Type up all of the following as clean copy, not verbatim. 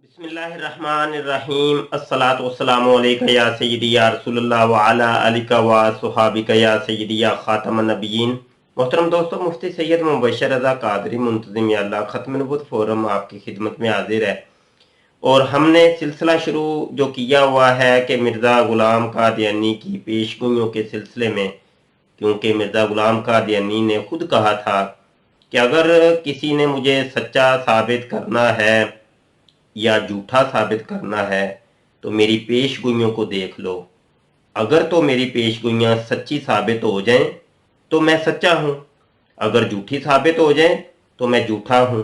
बिस्मिल्लाहिर्रहमानिर्रहीम अस्सलातु वस्सलामु अलैका या सय्यदी या रसूलल्लाह व अला आलिका व सुहाबिका या सय्यदी या खातमन नबिय्यीन। मोहतरम दोस्तों, मुफ्ती सैयद मुबशर रज़ा कादरी मुंतज़िम या अल्लाह ख़त्म नबूवत फोरम आपकी खिदमत में हाजिर है। और हमने सिलसिला शुरू जो किया हुआ है कि मिर्ज़ा ग़ुलाम कादियानी की पेशगोइयों के सिलसिले में, क्योंकि मिर्ज़ा ग़ुलाम कादियानी ने खुद कहा था कि अगर किसी ने मुझे सच्चा साबित करना है या झूठा साबित करना है तो मेरी पेशगोइयों को देख लो। अगर तो मेरी पेशगोइयां सच्ची साबित हो जाएं तो मैं सच्चा हूं, अगर झूठी साबित हो जाएं तो मैं झूठा हूं।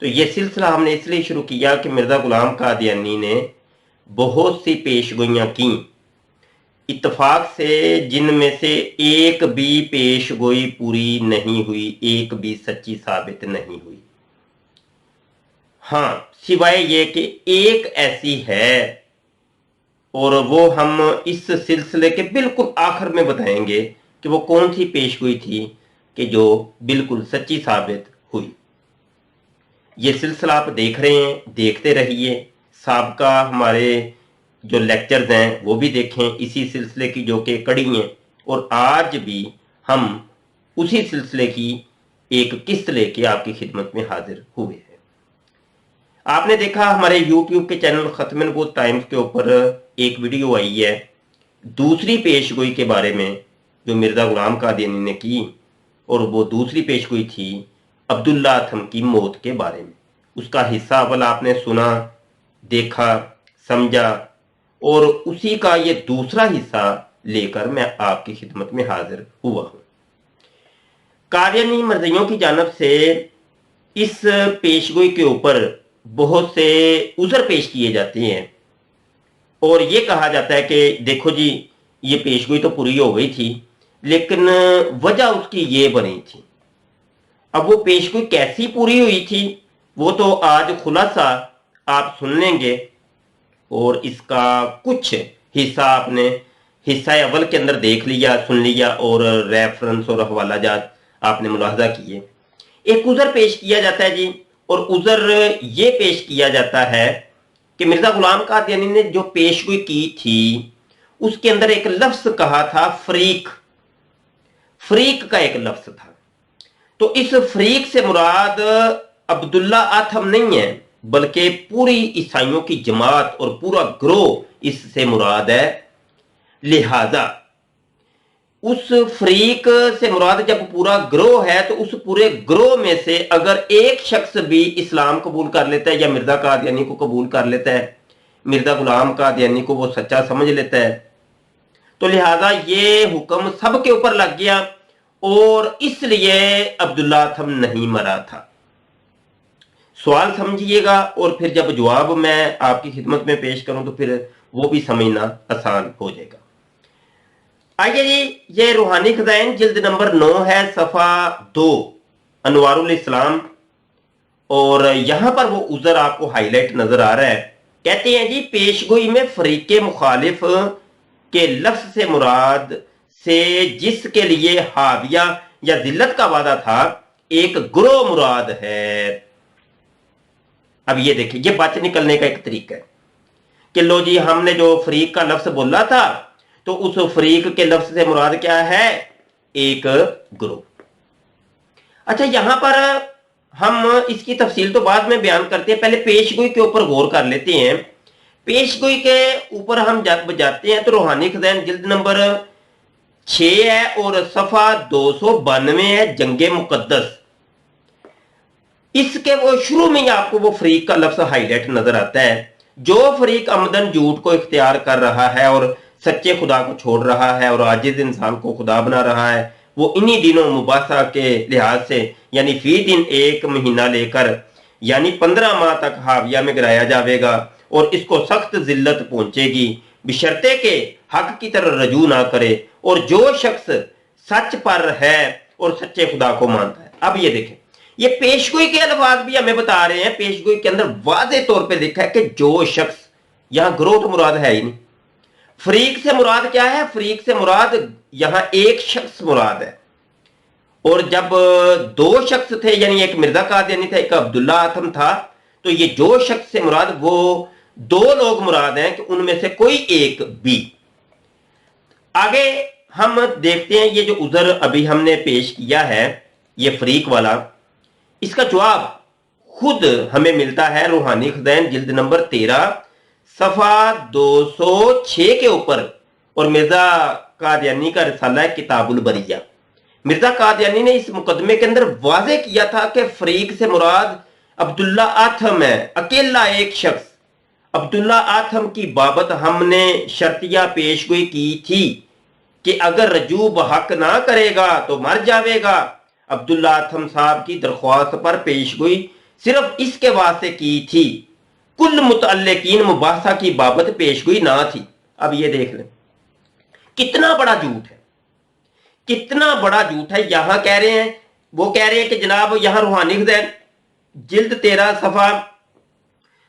तो ये सिलसिला हमने इसलिए शुरू किया कि मिर्ज़ा ग़ुलाम कादियानी ने बहुत सी पेशगोइयां की, इत्तफाक से जिनमें से एक भी पेशगोई पूरी नहीं हुई, एक भी सच्ची साबित नहीं हुई। हाँ, सिवाय ये कि एक ऐसी है और वो हम इस सिलसिले के बिल्कुल आखिर में बताएंगे कि वो कौन सी पेशगोई थी कि जो बिल्कुल सच्ची साबित हुई। ये सिलसिला आप देख रहे हैं, देखते रहिए। साबका हमारे जो लेक्चर्स हैं वो भी देखें इसी सिलसिले की, जो कि कड़ी हैं। और आज भी हम उसी सिलसिले की एक किस्त लेके आपकी खिदमत में हाजिर हुए हैं। आपने देखा हमारे YouTube के चैनल ख़त्म नबूवत टाइम्स के ऊपर एक वीडियो आई है दूसरी पेशगोई के बारे में जो मिर्ज़ा ग़ुलाम कादियानी ने की, और वो दूसरी पेशगोई थी अब्दुल्ला अथम की मौत के बारे में। उसका हिस्सा अव्वल आपने सुना, देखा, समझा, और उसी का ये दूसरा हिस्सा लेकर मैं आपकी खिदमत में हाजिर हुआ हूँ। कादियानी मर्ज़ियों की जानिब से इस पेशगोई के ऊपर बहुत से उज़र पेश किए जाते हैं और ये कहा जाता है कि देखो जी, ये पेशगोई तो पूरी हो गई थी लेकिन वजह उसकी ये बनी थी। अब वो पेशगोई कैसी पूरी हुई थी वो तो आज खुलासा आप सुन लेंगे, और इसका कुछ हिस्सा आपने हिस्सा अव्वल के अंदर देख लिया, सुन लिया, और रेफरेंस और हवाला जात आपने मुलाहजा किए। एक उज़र पेश किया जाता है जी, और उज़र ये पेश किया जाता है कि मिर्ज़ा ग़ुलाम कादियानी ने जो पेशगोई की थी उसके अंदर एक लफ्ज़ कहा था फरीक। फरीक का एक लफ्ज़ था, तो इस फरीक से मुराद अब्दुल्ला अथम नहीं है, बल्कि पूरी ईसाइयों की जमात और पूरा ग्रोह इससे मुराद है। लिहाजा उस फरीक से मुराद जब पूरा ग्रोह है तो उस पूरे ग्रोह में से अगर एक शख्स भी इस्लाम कबूल कर लेता है या मिर्ज़ा कादियानी को कबूल कर लेता है, मिर्ज़ा ग़ुलाम कादियानी को वो सच्चा समझ लेता है, तो लिहाजा ये हुक्म सब के ऊपर लग गया, और इसलिए अब्दुल्ला अथम नहीं मरा था। सवाल समझिएगा और फिर जब जवाब मैं आपकी खिदमत में पेश करूं तो फिर वो भी समझना आसान हो जाएगा। आइए जी, ये रूहानी खज़ाइन जिल्द नंबर 9 है, सफ़ा 2, अनवारुल इस्लाम, और यहां पर वो उज़र आपको हाईलाइट नजर आ रहा है। कहते हैं जी, पेशगोई में फरीके मुखालिफ के लफ्ज़ से मुराद से जिसके लिए हाविया या जिल्लत का वादा था एक ग्रोह मुराद है। अब ये देखिए, ये बच निकलने का एक तरीका है कि लो जी, हमने जो फरीक का लफ्ज़ बोला था तो उस फरीक के लफ्ज़ से मुराद क्या है, एक ग्रोह। अच्छा, यहां पर हम इसकी तफसील तो बाद में बयान करते हैं, पहले पेशगोई के ऊपर गौर कर लेते हैं। पेशगोई के ऊपर हम जब जाते हैं तो रूहानी खज़ाइन जिल्द नंबर 6 है और सफ़ा 292 है, जंगे मुकद्दस। इसके वो शुरू में ही आपको वो फरीक का लफ्ज़ हाईलाइट नजर आता है। जो फरीक अमदन झूठ को इख्तियार कर रहा है और सच्चे खुदा को छोड़ रहा है और आजिज इंसान को खुदा बना रहा है, वो इन्हीं दिनों मुबासा के लिहाज से यानी फी दिन 1 महीना लेकर यानी 15 माह तक हाविया में गिराया जाएगा और इसको सख्त जिल्लत पहुंचेगी, बशर्ते के हक की तरफ रजू ना करे और जो शख्स सच पर है और सच्चे खुदा को मानता है। अब ये देखें, ये पेशगोई के अल्फाज भी हमें बता रहे हैं। पेशगोई के अंदर वाज़े तौर पे लिखा है कि जो शख्स, यहां ग्रोह तो मुराद है ही नहीं। फरीक से मुराद क्या है, फरीक से मुराद यहां एक शख्स मुराद है, और जब दो शख्स थे यानी एक मिर्ज़ा कादियानी था, एक अब्दुल्ला अथम था, तो ये जो शख्स से मुराद वो दो लोग मुराद हैं कि उनमें से कोई एक भी। आगे हम देखते हैं ये जो उज़र अभी हमने पेश किया है ये फरीक वाला, इसका जवाब खुद हमें मिलता है रूहानी खज़ाइन जिल्द नंबर 13 सफ़ा 206 के ऊपर, और मिर्जा कादियानी का रिसाला है किताबुल बरिया। मिर्जा कादियानी ने इस मुकदमे के अंदर वाज़े किया था कि फरीक से मुराद अब्दुल्ला आथम है, अकेला एक शख्स। अब्दुल्ला आथम की बाबत हमने शर्तिया पेशगोई की थी कि अगर रजू बहक ना करेगा तो मर जाएगा। अब्दुल्ला आथम साहब की दरख्वास्त पर पेशगोई सिर्फ इसके वास्ते की थी, कुल मुतअल्लिकीन मुबासा की बाबत पेशगोई ना थी। अब ये देख लें कितना बड़ा झूठ है, कितना बड़ा झूठ है। यहां कह रहे हैं, वो कह रहे हैं कि जनाब यहां रूहानी खज़ाइन जिल्द 13 सफ़ा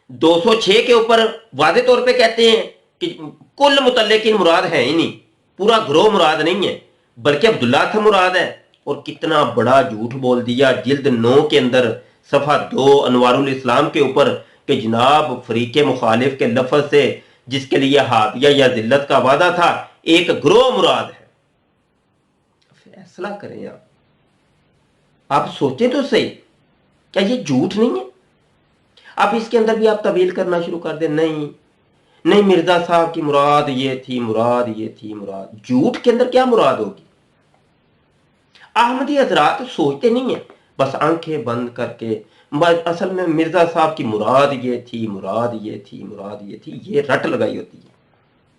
206 के ऊपर वाज़े तौर पे कहते हैं कि कुल मुतल्लिकीन मुराद है ही नहीं, पूरा ग्रोह मुराद नहीं है, बल्कि अब्दुल्ला था मुराद है। और कितना बड़ा झूठ बोल दिया जिल्द 9 के अंदर सफ़ा 2 अनवारुल इस्लाम के ऊपर कि जनाब फरीके मुखालिफ के लफ्ज़ से जिसके लिए हादिया या जिल्लत का वादा था एक ग्रोह मुराद है। फैसला करें आप सोचें तो सही, क्या ये झूठ नहीं है? अब इसके अंदर भी आप तवील करना शुरू कर दें, नहीं नहीं मिर्जा साहब की मुराद ये थी, मुराद ये थी, मुराद। झूठ के अंदर क्या मुराद होगी? अहमदी हजरात सोचते नहीं है, बस आंखें बंद करके असल में मिर्जा साहब की मुराद ये थी, मुराद ये थी, मुराद ये थी, ये रट लगाई होती है,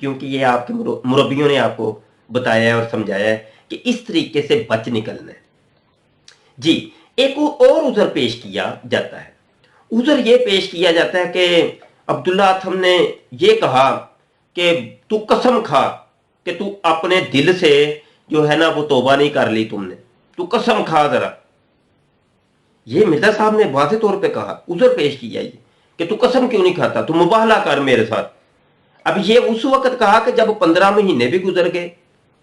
क्योंकि ये आपके मुरब्बियों ने आपको बताया है और समझाया है कि इस तरीके से बच निकलना है। जी, एक और उज़र पेश किया जाता है। उज़र ये पेश किया जाता है कि अब्दुल्ला आथम ने ये कहा कि तू कसम खा कि तू अपने दिल से जो है ना वो तौबा नहीं कर ली तुमने, तू कसम खा जरा। ये मिर्जा साहब ने वाज़े तौर पे कहा, उज़र पेश किया ये कि तू कसम क्यों नहीं खाता, तू मुबाहला कर मेरे साथ। अब ये उस वक्त कहा कि जब 15 महीने भी गुजर गए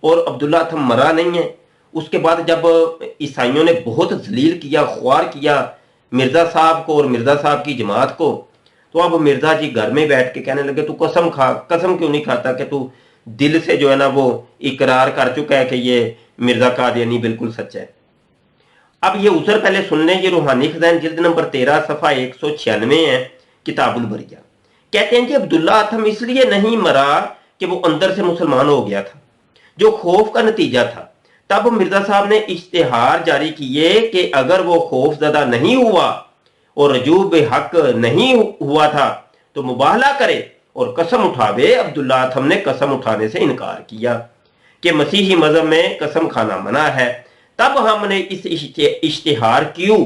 और अब्दुल्ला आथम मरा नहीं है। उसके बाद जब ईसाइयों ने बहुत जलील किया, ख्वार किया मिर्जा साहब को और मिर्जा साहब की जमात को, तो अब मिर्जा जी घर में बैठ के कहने लगे तू कसम खा, कसम क्यों नहीं खाता कि तू दिल से जो है ना वो इकरार कर चुका है कि ये मिर्जा कादियानी बिल्कुल सच्चा है। अब ये उज़र पहले सुन लें, ये रूहानी खज़ाइन जिल्द नंबर 13 सफ़ा 196 है किताबुल बरिया। कहते हैं कि अब्दुल्ला आथम इसलिए नहीं मरा कि वो अंदर से मुसलमान हो गया था, जो खौफ का नतीजा था। तब मिर्जा साहब ने इश्तिहार जारी किए कि अगर वो खौफ ज़दा नहीं हुआ और रजूब हक नहीं हुआ था तो मुबाहला करे और कसम उठावे। अब्दुल्ला आथम ने कसम उठाने से इनकार किया कि मसीही मजहब में कसम खाना मना है। तब हमने इस इश्तिहार क्यू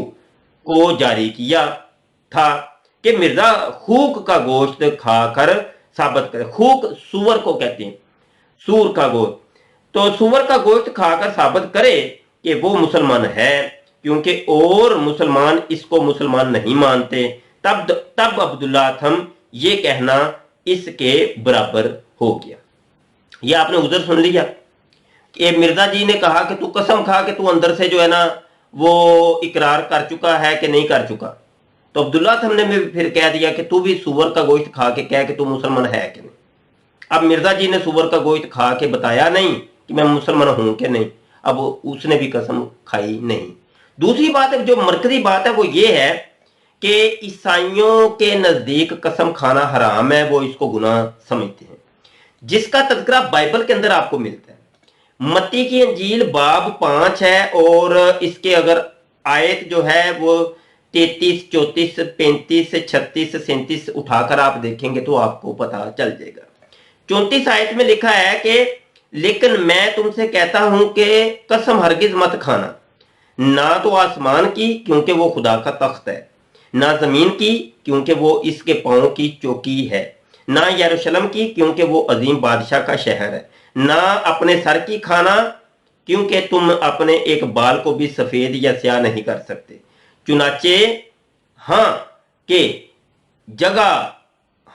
को जारी किया था कि मिर्जा खूक का गोश्त खाकर साबित करे। खूक सूअर को कहते हैं, सूर का गोश्त, तो सूअर का गोश्त खाकर साबित करे कि वो मुसलमान है, क्योंकि और मुसलमान इसको मुसलमान नहीं मानते। तब अब्दुल्ला आथम ये कहना इसके बराबर हो गया। ये आपने उधर सुन लिया कि मिर्जा जी ने कहा कि तू कसम खा कि तू अंदर से जो है ना वो इकरार कर चुका है कि नहीं कर चुका। तो अब्दुल्ला आथम ने भी फिर कह दिया कि तू भी सूअर का गोश्त खा के कह कि तू मुसलमान है कि नहीं। अब मिर्जा जी ने सूअर का गोश्त खा के बताया नहीं कि मैं मुसलमान हूं कि नहीं, अब उसने भी कसम खाई नहीं। दूसरी बात जो मरकजी बात है वो ये है कि ईसाइयों के नजदीक कसम खाना हराम है, वो इसको गुनाह समझते हैं, जिसका तज़किरा बाइबल के अंदर आपको मिलता है। मत्ती की अंजील बाब 5 है और इसके अगर आयत जो है वो 33, 34, 35, 36, 37 उठाकर आप देखेंगे तो आपको पता चल जाएगा। 34 आयत में लिखा है कि लेकिन मैं तुमसे कहता हूं कि कसम हरगिज मत खाना, ना तो आसमान की क्योंकि वो खुदा का तख्त है, ना जमीन की क्योंकि वो इसके पांव की चौकी है, ना यरूशलेम की क्योंकि वो अजीम बादशाह का शहर है, ना अपने सर की खाना क्योंकि तुम अपने एक बाल को भी सफेद या स्याह नहीं कर सकते। चुनाचे हां के जगह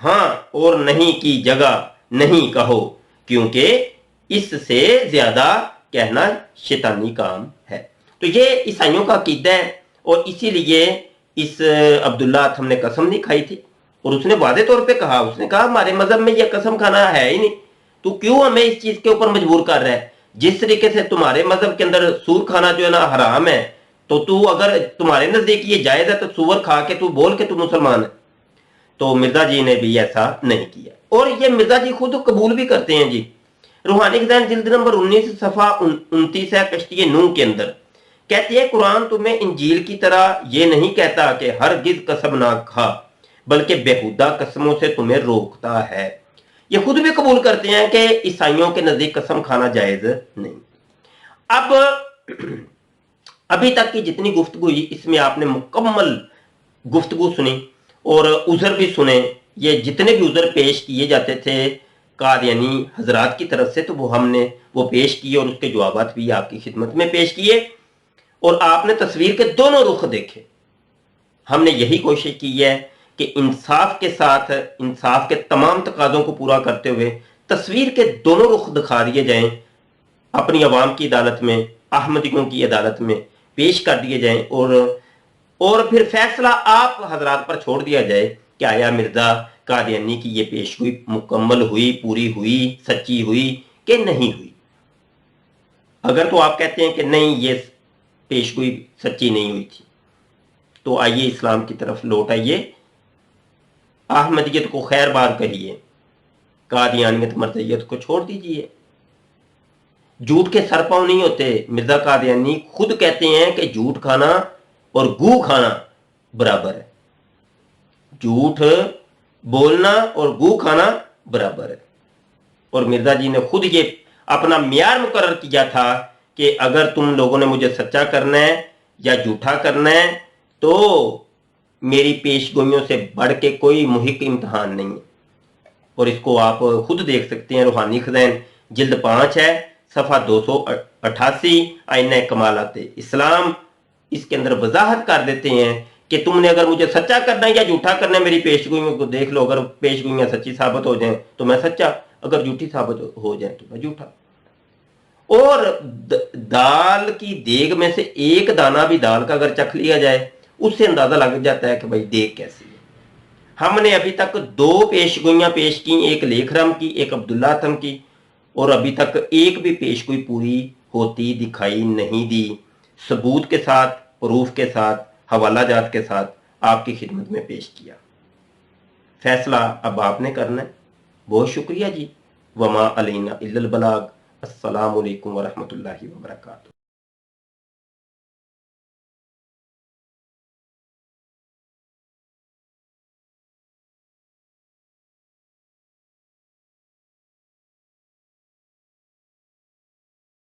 हां और नहीं की जगह नहीं कहो, क्योंकि इससे ज्यादा कहना शैतानी काम है। तो ये ईसाइयों का अकीदा है और इसीलिए इस अब्दुल्ला अथम ने कसम नहीं खाई थी, और उसने वादे तौर पे कहा, उसने कहा हमारे मजहब में यह कसम खाना है ही नहीं, तू क्यों हमें इस चीज के ऊपर मजबूर कर रहा है। जिस तरीके से तुम्हारे मजहब के अंदर सूर खाना जो है ना हराम है, तो तू अगर तुम्हारे नजदीक ये जायज है तो सूअर खा के तू बोल के तू मुसलमान है। तो मिर्जा जी ने भी ऐसा नहीं किया, और ये मिर्जा जी खुद कबूल भी करते हैं जी। रूहानी खजान जिल्द नंबर 19 सफा 29 है कश्ती नूह के अंदर कहती है, कुरान तुम्हें इंजील की तरह ये नहीं कहता कि हरगिज कसम ना खा, बल्कि बेहुदा कसमों से तुम्हें रोकता है। ये खुद भी कबूल करते हैं कि ईसाइयों के नजदीक कसम खाना जायज नहीं। अब अभी तक की जितनी गुफ्तगू हुई इसमें आपने मुकम्मल गुफ्तगू सुनी और उज़र भी सुने। ये जितने भी उज़र पेश किए जाते थे कादियानी हजरात की तरफ से, तो वो हमने वो पेश किए और उसके जवाब भी आपकी खिदमत में पेश किए, और आपने तस्वीर के दोनों रुख देखे। हमने यही कोशिश की है कि इंसाफ के साथ, इंसाफ के तमाम तकाज़ों को पूरा करते हुए तस्वीर के दोनों रुख दिखा दिए जाएं, अपनी आवाम की अदालत में, अहमदियों की अदालत में पेश कर दिए जाएं, और फिर फैसला आप हजरात पर छोड़ दिया जाए कि आया मिर्जा कादियानी की ये पेशगोई मुकम्मल हुई, पूरी हुई, सच्ची हुई कि नहीं हुई। अगर तो आप कहते हैं कि नहीं ये पेशगोई सच्ची नहीं हुई थी, तो आइए इस्लाम की तरफ लौट आइए, अहमदियत को खैर बार कहिए, कादियानियत मर्जियत को छोड़ दीजिए। झूठ के सर पांव नहीं होते। मिर्जा कादियानी खुद कहते हैं कि झूठ खाना और गू खाना बराबर है, झूठ बोलना और गू खाना बराबर है। और मिर्जा जी ने खुद ये अपना मियार मुकर्रर किया था कि अगर तुम लोगों ने मुझे सच्चा करना है या झूठा करना है तो मेरी पेशगोइयों से बढ़ के कोई मुहिक इम्तहान नहीं है। और इसको आप खुद देख सकते हैं, रूहानी खज़ाइन जिल्द 5 है सफ़ा 288, आईना कमालात इस्लाम, इसके अंदर वजाहत कर देते हैं कि तुमने अगर मुझे सच्चा करना है या झूठा करना है, मेरी पेशगोइयों को देख लो, अगर पेशगोइयां सच्ची साबित हो जाएं तो मैं सच्चा, अगर झूठी साबित हो जाए तो मैं झूठा। और दाल की देग में से एक दाना भी दाल का अगर चख लिया जाए उससे अंदाजा लग जाता है कि भाई देग कैसी है। हमने अभी तक 2 पेशगोइयां पेश की, एक लेखराम की, एक अब्दुल्ला अथम की, और अभी तक एक भी पेशगोई पूरी होती दिखाई नहीं दी। सबूत के साथ, प्रूफ के साथ, हवाला जात के साथ आपकी खिदमत में पेश किया। फैसला अब आपने करना है। बहुत शुक्रिया जी। वमा अलैना इल्लल बलाग। अस्सलामु अलैकुम वरहमतुल्लाहि वबरकातुहू।